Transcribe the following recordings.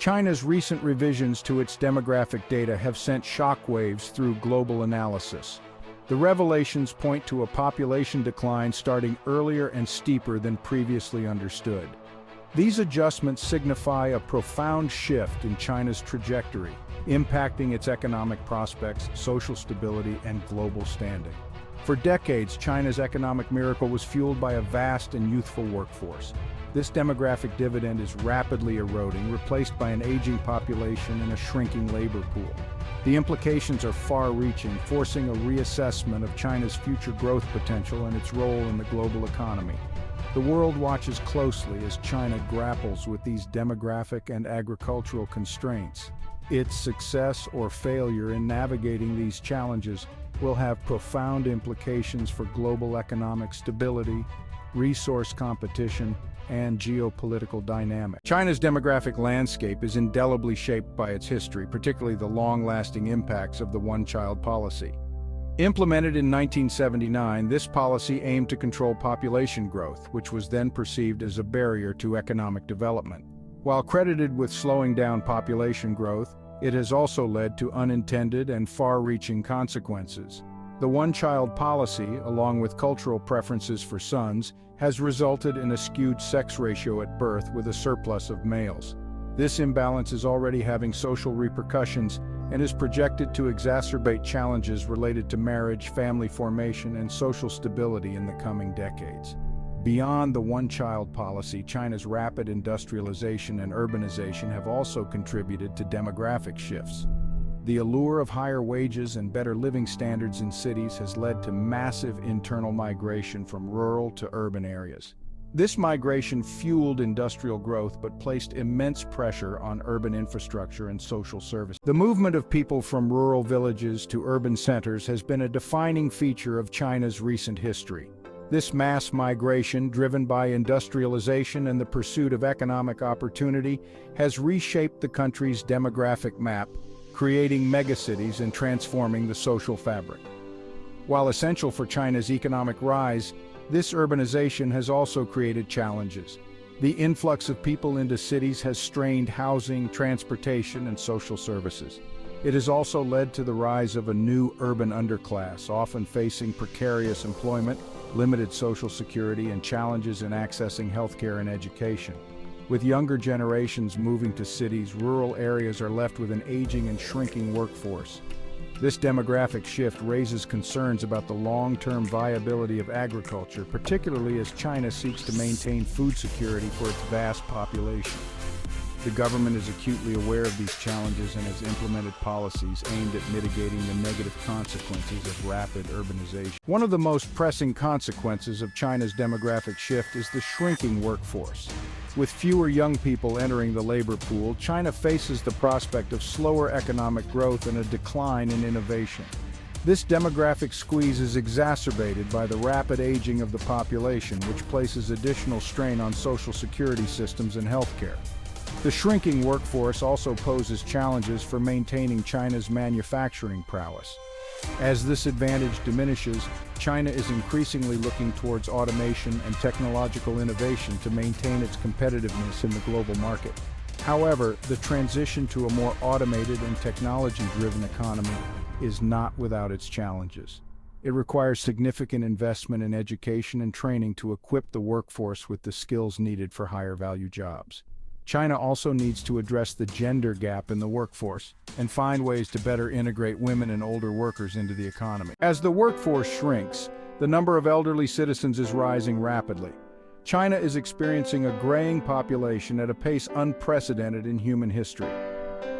China's recent revisions to its demographic data have sent shockwaves through global analysis. The revelations point to a population decline starting earlier and steeper than previously understood. These adjustments signify a profound shift in China's trajectory, impacting its economic prospects, social stability, and global standing. For decades, China's economic miracle was fueled by a vast and youthful workforce. This demographic dividend is rapidly eroding, replaced by an aging population and a shrinking labor pool. The implications are far-reaching, forcing a reassessment of China's future growth potential and its role in the global economy. The world watches closely as China grapples with these demographic and agricultural constraints. Its success or failure in navigating these challenges will have profound implications for global economic stability, resource competition, and geopolitical dynamics. China's demographic landscape is indelibly shaped by its history, particularly the long-lasting impacts of the one-child policy. Implemented in 1979, this policy aimed to control population growth, which was then perceived as a barrier to economic development. While credited with slowing down population growth, it has also led to unintended and far-reaching consequences. The one-child policy, along with cultural preferences for sons, has resulted in a skewed sex ratio at birth with a surplus of males. This imbalance is already having social repercussions and is projected to exacerbate challenges related to marriage, family formation, and social stability in the coming decades. Beyond the one-child policy, China's rapid industrialization and urbanization have also contributed to demographic shifts. The allure of higher wages and better living standards in cities has led to massive internal migration from rural to urban areas. This migration fueled industrial growth but placed immense pressure on urban infrastructure and social services. The movement of people from rural villages to urban centers has been a defining feature of China's recent history. This mass migration, driven by industrialization and the pursuit of economic opportunity, has reshaped the country's demographic map, creating megacities and transforming the social fabric. While essential for China's economic rise, this urbanization has also created challenges. The influx of people into cities has strained housing, transportation, and social services. It has also led to the rise of a new urban underclass, often facing precarious employment, limited social security, and challenges in accessing healthcare and education. With younger generations moving to cities, rural areas are left with an aging and shrinking workforce. This demographic shift raises concerns about the long-term viability of agriculture, particularly as China seeks to maintain food security for its vast population. The government is acutely aware of these challenges and has implemented policies aimed at mitigating the negative consequences of rapid urbanization. One of the most pressing consequences of China's demographic shift is the shrinking workforce. With fewer young people entering the labor pool, China faces the prospect of slower economic growth and a decline in innovation. This demographic squeeze is exacerbated by the rapid aging of the population, which places additional strain on social security systems and healthcare. The shrinking workforce also poses challenges for maintaining China's manufacturing prowess. As this advantage diminishes, China is increasingly looking towards automation and technological innovation to maintain its competitiveness in the global market. However, the transition to a more automated and technology-driven economy is not without its challenges. It requires significant investment in education and training to equip the workforce with the skills needed for higher-value jobs. China also needs to address the gender gap in the workforce and find ways to better integrate women and older workers into the economy. As the workforce shrinks, the number of elderly citizens is rising rapidly. China is experiencing a graying population at a pace unprecedented in human history.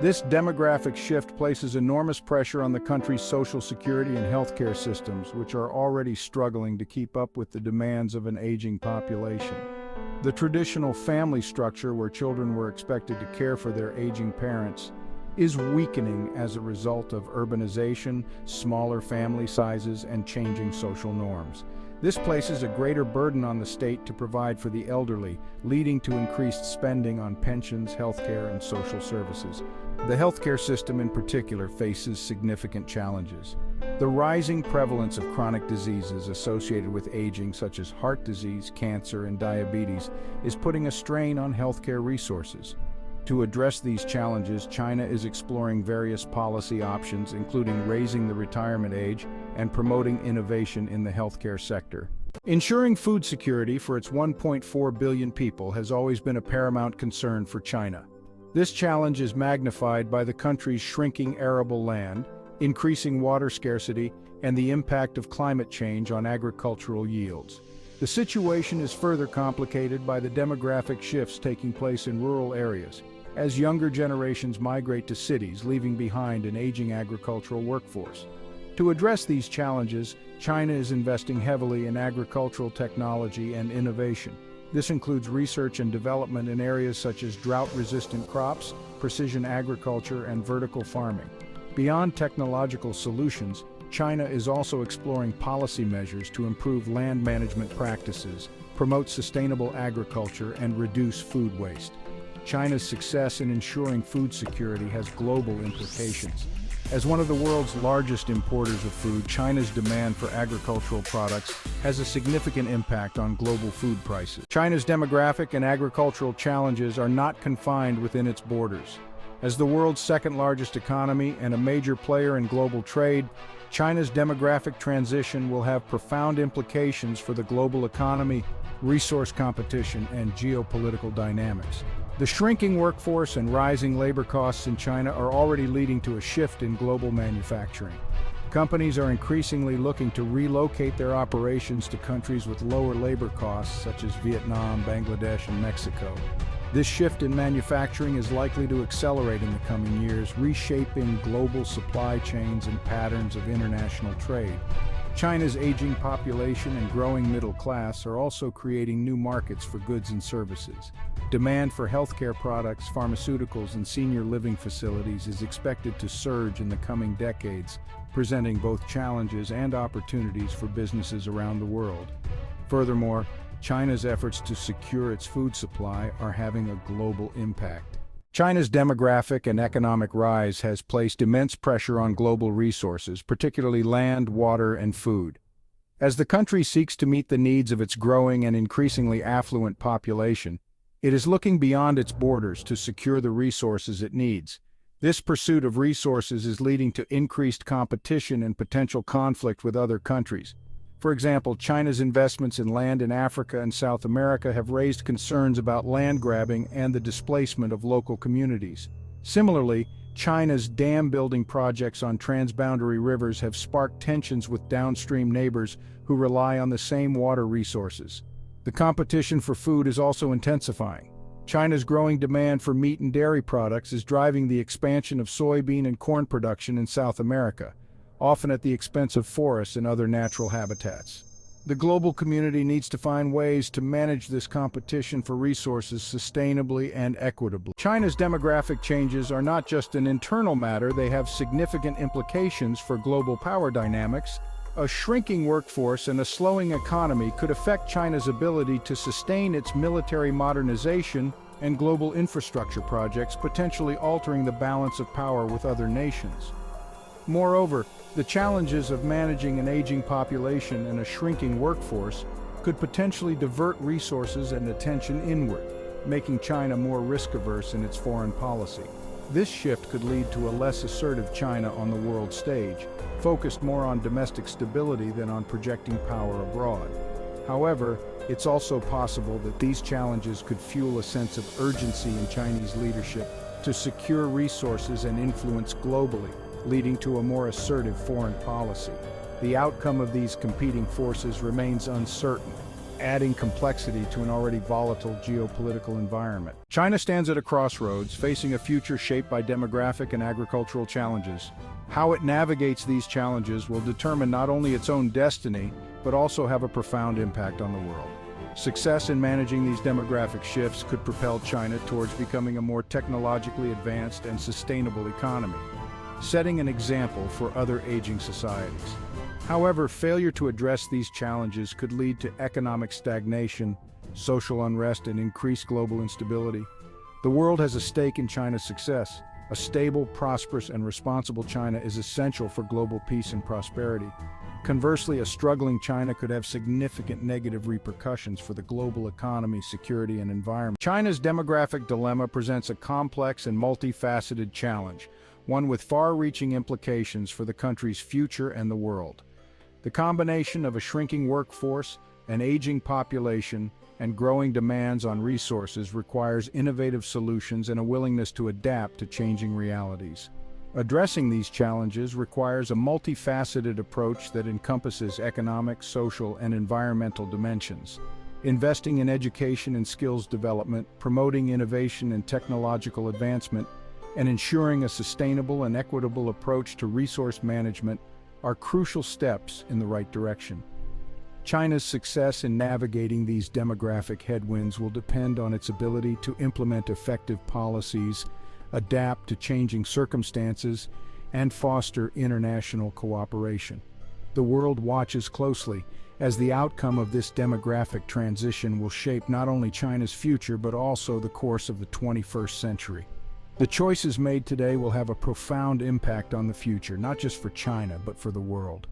This demographic shift places enormous pressure on the country's social security and healthcare systems, which are already struggling to keep up with the demands of an aging population. The traditional family structure where children were expected to care for their aging parents is weakening as a result of urbanization, smaller family sizes, and changing social norms. This places a greater burden on the state to provide for the elderly, leading to increased spending on pensions, healthcare, and social services. The healthcare system in particular faces significant challenges. The rising prevalence of chronic diseases associated with aging, such as heart disease, cancer, and diabetes, is putting a strain on healthcare resources. To address these challenges, China is exploring various policy options, including raising the retirement age and promoting innovation in the healthcare sector. Ensuring food security for its 1.4 billion people has always been a paramount concern for China. This challenge is magnified by the country's shrinking arable land, increasing water scarcity, and the impact of climate change on agricultural yields. The situation is further complicated by the demographic shifts taking place in rural areas, as younger generations migrate to cities, leaving behind an aging agricultural workforce. To address these challenges, China is investing heavily in agricultural technology and innovation. This includes research and development in areas such as drought-resistant crops, precision agriculture, and vertical farming. Beyond technological solutions, China is also exploring policy measures to improve land management practices, promote sustainable agriculture, and reduce food waste. China's success in ensuring food security has global implications. As one of the world's largest importers of food, China's demand for agricultural products has a significant impact on global food prices. China's demographic and agricultural challenges are not confined within its borders. As the world's second-largest economy and a major player in global trade, China's demographic transition will have profound implications for the global economy, resource competition, and geopolitical dynamics. The shrinking workforce and rising labor costs in China are already leading to a shift in global manufacturing. Companies are increasingly looking to relocate their operations to countries with lower labor costs, such as Vietnam, Bangladesh, and Mexico. This shift in manufacturing is likely to accelerate in the coming years, reshaping global supply chains and patterns of international trade. China's aging population and growing middle class are also creating new markets for goods and services. Demand for healthcare products, pharmaceuticals, and senior living facilities is expected to surge in the coming decades, presenting both challenges and opportunities for businesses around the world. Furthermore, China's efforts to secure its food supply are having a global impact. China's demographic and economic rise has placed immense pressure on global resources, particularly land, water, and food. As the country seeks to meet the needs of its growing and increasingly affluent population, it is looking beyond its borders to secure the resources it needs. This pursuit of resources is leading to increased competition and potential conflict with other countries. For example, China's investments in land in Africa and South America have raised concerns about land grabbing and the displacement of local communities. Similarly, China's dam-building projects on transboundary rivers have sparked tensions with downstream neighbors who rely on the same water resources. The competition for food is also intensifying. China's growing demand for meat and dairy products is driving the expansion of soybean and corn production in South America, often at the expense of forests and other natural habitats. The global community needs to find ways to manage this competition for resources sustainably and equitably. China's demographic changes are not just an internal matter, they have significant implications for global power dynamics. A shrinking workforce and a slowing economy could affect China's ability to sustain its military modernization and global infrastructure projects, potentially altering the balance of power with other nations. Moreover, the challenges of managing an aging population and a shrinking workforce could potentially divert resources and attention inward, making China more risk-averse in its foreign policy. This shift could lead to a less assertive China on the world stage, focused more on domestic stability than on projecting power abroad. However, it's also possible that these challenges could fuel a sense of urgency in Chinese leadership to secure resources and influence globally, leading to a more assertive foreign policy. The outcome of these competing forces remains uncertain, adding complexity to an already volatile geopolitical environment. China stands at a crossroads, facing a future shaped by demographic and agricultural challenges. How it navigates these challenges will determine not only its own destiny, but also have a profound impact on the world. Success in managing these demographic shifts could propel China towards becoming a more technologically advanced and sustainable economy, setting an example for other aging societies. However, failure to address these challenges could lead to economic stagnation, social unrest, and increased global instability. The world has a stake in China's success. A stable, prosperous, and responsible China is essential for global peace and prosperity. Conversely, a struggling China could have significant negative repercussions for the global economy, security, and environment. China's demographic dilemma presents a complex and multifaceted challenge, one with far-reaching implications for the country's future and the world. The combination of a shrinking workforce, an aging population, and growing demands on resources requires innovative solutions and a willingness to adapt to changing realities. Addressing these challenges requires a multifaceted approach that encompasses economic, social, and environmental dimensions. Investing in education and skills development, promoting innovation and technological advancement, and ensuring a sustainable and equitable approach to resource management are crucial steps in the right direction. China's success in navigating these demographic headwinds will depend on its ability to implement effective policies, adapt to changing circumstances, and foster international cooperation. The world watches closely, as the outcome of this demographic transition will shape not only China's future but also the course of the 21st century. The choices made today will have a profound impact on the future, not just for China but for the world.